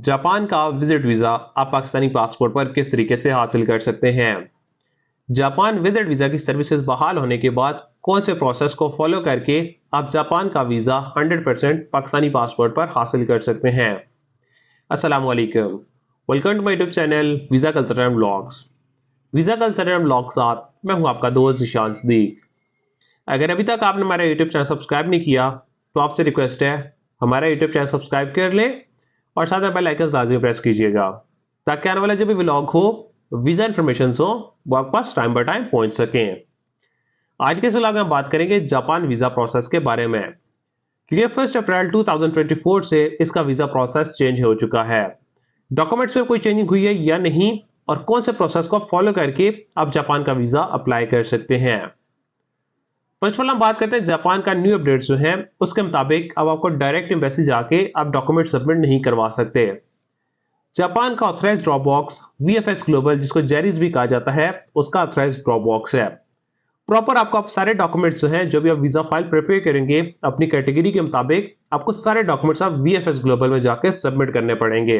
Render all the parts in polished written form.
Japan का visit visa आप Pakistani passport पर किस तरीके से हासिल कर सकते हैं। जापान विजिट वीजा की सर्विसेज बहाल होने के बाद कौन से प्रोसेस को फॉलो करके आप जापान का वीजा 100% पाकिस्तानी पासपोर्ट पर हासिल कर सकते हैं। अस्सलाम वालेकुम, welcome to my YouTube channel visa culture and blogs. Visa culture and blog साथ मैं हूं आपका दोस्त ईशान सदीक। अगर अभी तक आपने हमारा यूट्यूब चैनल सब्सक्राइब नहीं किया तो आपसे रिक्वेस्ट है हमारा यूट्यूब चैनल सब्सक्राइब कर लें और साथ में बेल आइकन लाजमी प्रेस कीजिएगा ताकि आने वाला जब भी व्लॉग हो, वीजा इंफॉर्मेशन हो, वो आपके पास टाइम बाय टाइम पहुंच सकें। आज के इस व्लॉग में हम बात करेंगे जापान वीजा प्रोसेस के बारे में, क्योंकि 1 अप्रैल 2024 से इसका वीजा प्रोसेस चेंज हो चुका है। डॉक्यूमेंट्स में कोई चेंजिंग हुई है या नहीं और कौन से प्रोसेस को फॉलो करके आप जापान का वीजा अप्लाई कर सकते हैं। फर्स्ट ऑफ ऑल हम बात करते हैं जापान का न्यू अपडेट जो है उसके मुताबिक अब आपको डायरेक्ट एम्बेसी जाके आप डॉक्यूमेंट सबमिट नहीं करवा सकते। जापान का authorised drop box VFS global, जिसको जेरिस भी कहा जाता है, उसका ऑथराइज्ड ड्रॉप बॉक्स है। प्रॉपर आपको आप सारे डॉक्यूमेंट्स जो हैं, जो भी आप वीजा फाइल प्रिपेयर करेंगे अपनी कैटेगरी के मुताबिक, आपको सारे डॉक्यूमेंट्स आप वीएफएस ग्लोबल में जाके सबमिट करने पड़ेंगे।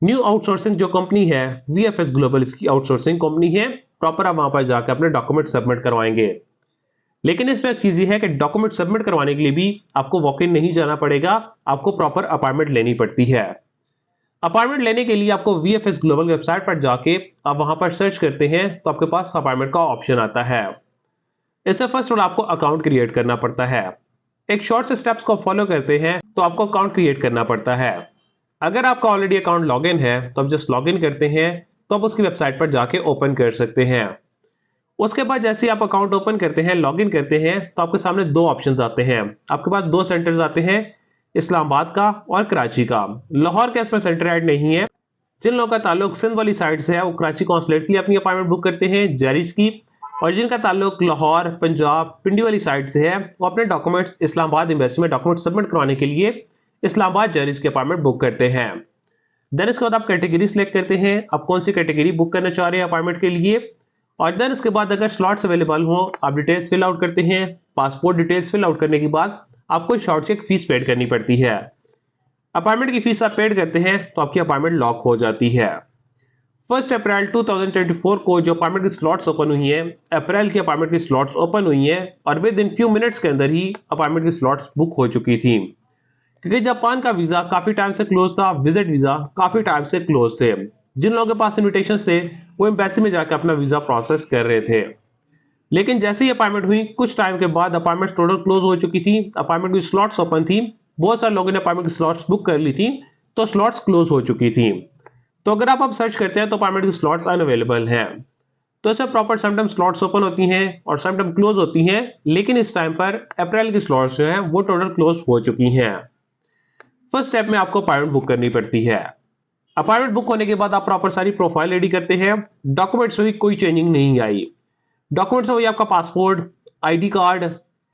न्यू आउटसोर्सिंग जो कंपनी है वीएफएस ग्लोबल, इसकी आउटसोर्सिंग कंपनी है। प्रॉपर आप वहां पर जाकर अपने डॉक्यूमेंट सबमिट करवाएंगे। लेकिन इसमें एक चीज ये है कि डॉक्यूमेंट सबमिट करवाने के लिए भी आपको वॉक इन नहीं जाना पड़ेगा, आपको प्रॉपर अपॉइंटमेंट लेनी पड़ती है। अपॉइंटमेंट लेने के लिए आपको वीएफएस ग्लोबल वेबसाइट पर जाके आप वहां पर सर्च करते हैं तो आपके पास अपॉइंटमेंट का ऑप्शन आता है। इससे फर्स्ट और आपको अकाउंट क्रिएट करना पड़ता है। एक शॉर्ट से स्टेप्स को फॉलो करते हैं तो आपको अकाउंट क्रिएट करना पड़ता है। अगर आपका ऑलरेडी अकाउंट लॉग इन है तो आप जस्ट लॉग इन करते हैं तो आप उसकी वेबसाइट पर जाके ओपन कर सकते हैं। उसके बाद जैसे ही आप अकाउंट ओपन करते हैं, लॉग इन करते हैं, तो आपके सामने दो ऑप्शंस आते हैं। आपके पास दो सेंटर्स आते हैं, इस्लामाबाद का और कराची का। लाहौर का इसमें सेंटर ऐड नहीं है। जिन लोगों का ताल्लुक सिंध वाली साइड से है वो कराची कॉन्सुलेट के लिए अपनी अपॉइंटमेंट बुक करते हैं जेरिस की, और जिनका ताल्लुक लाहौर, पंजाब, पिंडी वाली साइड से है वो अपने डॉक्यूमेंट्स इस्लामाबाद एम्बेसी में डॉक्यूमेंट सबमिट करवाने के लिए इस्लामाबाद जेरिस की अपॉइंटमेंट बुक करते हैं। देन इसके बाद आप कैटेगरी सिलेक्ट करते हैं, आप कौन सी कैटेगरी बुक करना चाह रहे हैं अपॉइंटमेंट के लिए। और देन उसके बाद अगर स्लॉट्स अवेलेबल हो आप डिटेल्स फिल आउट करते हैं। पासपोर्ट डिटेल्स फिल आउट करने के बाद आपको शॉर्ट से एक फीस पेड करनी पड़ती है। अपॉइंटमेंट की फीस आप पेड करते हैं तो आपकी अपॉइंटमेंट लॉक हो जाती है। 1 अप्रैल 2024 को जो अपॉइंटमेंट की स्लॉट्स ओपन हुई है, अप्रैल की अपॉइंटमेंट की स्लॉट्स ओपन हुई है और विद इन फ्यू मिनट्स के अंदर ही अपॉइंटमेंट की स्लॉट्स बुक हो चुकी थी। क्योंकि जापान का वीजा काफी टाइम से क्लोज था, विजिट वीजा काफी टाइम से क्लोज थे। जिन लोगों के पास इन्विटेशंस थे वो एम्बेसी में जाकर अपना वीजा प्रोसेस कर रहे थे। लेकिन जैसे ही अपॉइंटमेंट हुई कुछ टाइम के बाद अपॉइंटमेंट टोटल क्लोज हो चुकी थी, अपॉइंटमेंट की स्लॉट्स ओपन थी, बहुत सारे लोगों ने अपॉइंटमेंट की स्लॉट्स बुक कर ली थी, तो स्लॉट्स क्लोज हो चुकी थी। तो अगर आप सर्च करते हैं तो अपॉइंटमेंट की स्लॉट्स अनअवेलेबल है। तो ऐसे प्रॉपर समटाइम स्लॉट्स ओपन होती हैं और समटाइम क्लोज होती हैं, लेकिन इस टाइम पर अप्रैल की स्लॉट्स जो है वो टोटल क्लोज हो चुकी हैं। फर्स्ट स्टेप में आपको अपॉइंटमेंट बुक करनी पड़ती है। अपॉइंटमेंट बुक होने के बाद आप प्रॉपर सारी प्रोफाइल रेडी करते हैं। डॉक्यूमेंट्स में कोई चेंजिंग नहीं आई। डॉक्यूमेंट्स में वही आपका पासपोर्ट, आईडी कार्ड,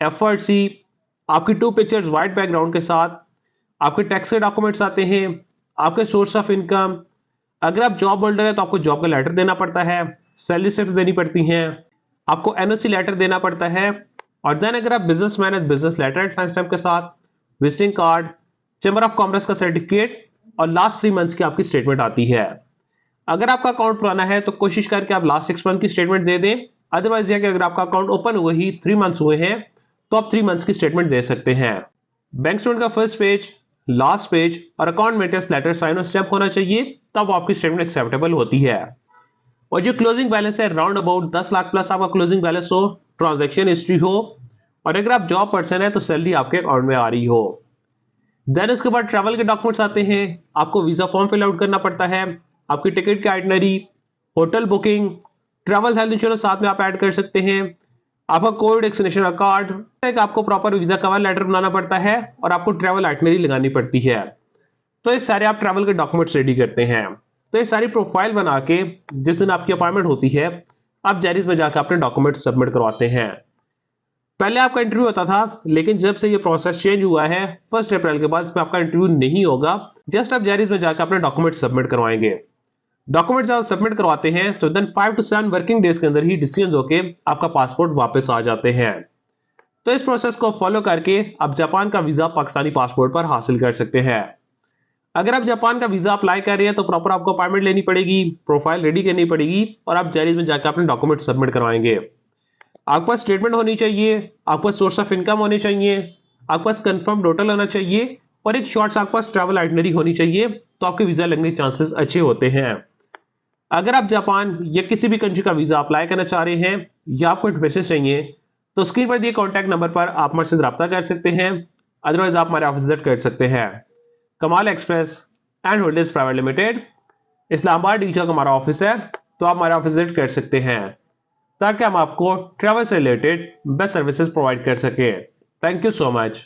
एफआरसी, आपकी 2 पिक्चर्स व्हाइट बैकग्राउंड के साथ, आपके टैक्स के डॉक्यूमेंट्स आते हैं, आपके सोर्स ऑफ इनकम। अगर आप जॉब होल्डर है तो आपको जॉब का लेटर देना पड़ता है, सैलरी स्लिप्स देनी पड़ती हैं, आपको एनओसी लेटर देना पड़ता है, और देन अगर आप बिजनेसमैन है business letter and sign stamp के साथ, visiting card, chamber of commerce का सर्टिफिकेट और लास्ट 3 मंथ्स की आपकी स्टेटमेंट आती है। अगर आपका अकाउंट पुराना है तो कोशिश करके आप लास्ट 6 मंथ की स्टेटमेंट दे दें। अदरवाइज यह कि अगर आपका अकाउंट ओपन हुए ही 3 मंथ्स हुए हैं तो आप 3 मंथ्स की स्टेटमेंट दे सकते हैं। बैंक स्टेटमेंट का फर्स्ट पेज, लास्ट पेज और अकाउंट मेंटेनेंस लेटर साइन और स्टैम्प होना चाहिए, तब आपकी स्टेटमेंट एक्सेप्टेबल होती है। और जो क्लोजिंग बैलेंस है राउंड अबाउट 10 लाख प्लस आपका क्लोजिंग बैलेंस हो, ट्रांजेक्शन हिस्ट्री हो, और अगर आप जॉब पर्सन है तो सैलरी आपके अकाउंट में आ रही हो। देन इसके बाद ट्रैवल के डॉक्यूमेंट्स आते हैं। आपको वीजा फॉर्म फिल आउट करना पड़ता है, आपकी टिकट की itinerary, hotel booking, travel health insurance साथ में आप ऐड कर सकते हैं, आपका कोविड वैक्सीनेशन कार्ड, आपको प्रॉपर वीजा कवर लेटर बनाना पड़ता है और आपको ट्रैवल आइटनरी लगानी पड़ती है। तो ये सारे आप ट्रैवल के डॉक्यूमेंट्स रेडी करते हैं। तो ये सारी प्रोफाइल बना के जिस दिन आपकी अपॉइंटमेंट होती है आप जेरिस में जाकर अपने डॉक्यूमेंट सबमिट करवाते हैं। पहले आपका इंटरव्यू होता था, लेकिन जब से ये प्रोसेस चेंज हुआ है 1 अप्रैल के बाद इसमें आपका इंटरव्यू नहीं होगा। जस्ट आप जेरिस में जाकर अपने डॉक्यूमेंट सबमिट करवाएंगे। डॉक्यूमेंट्स आप सबमिट करवाते हैं तो देन 5 to 7 वर्किंग डेज के अंदर ही डिसीजन होके आपका पासपोर्ट वापस आ जाते हैं। तो इस प्रोसेस को फॉलो करके आप जापान का वीजा पाकिस्तानी पासपोर्ट पर हासिल कर सकते हैं। अगर आप जापान का वीजा अप्लाई कर रहे हैं तो प्रॉपर आपको अपॉइंटमेंट लेनी पड़ेगी, प्रोफाइल रेडी करनी पड़ेगी और आप जैलीज में जाकर अपने डॉक्यूमेंट सबमिट करवाएंगे। आपके पास स्टेटमेंट होनी चाहिए, आपके पास सोर्स ऑफ इनकम होने चाहिए, आपके पास कंफर्म टोटल होना चाहिए और एक शॉर्ट्स आपके पास ट्रैवल आइटनरी होनी चाहिए, तो आपके वीजा लगने के चांसेस अच्छे होते हैं। अगर आप जापान या किसी भी कंट्री का वीजा अप्लाई करना चाह रहे हैं या आपको एडवाइस चाहिए तो स्क्रीन पर दिए कॉन्टैक्ट नंबर पर आप हमारे साथ रब्ता कर सकते हैं। अदरवाइज आप हमारे ऑफिस विजिट कर सकते हैं। कमाल express and holders private limited, Islamabad D का हमारा ऑफिस है, तो आप हमारा ऑफिस विजिट कर सकते हैं ताकि हम आपको ट्रैवल से रिलेटेड बेस्ट सर्विसेज प्रोवाइड कर सकें। Thank you so much.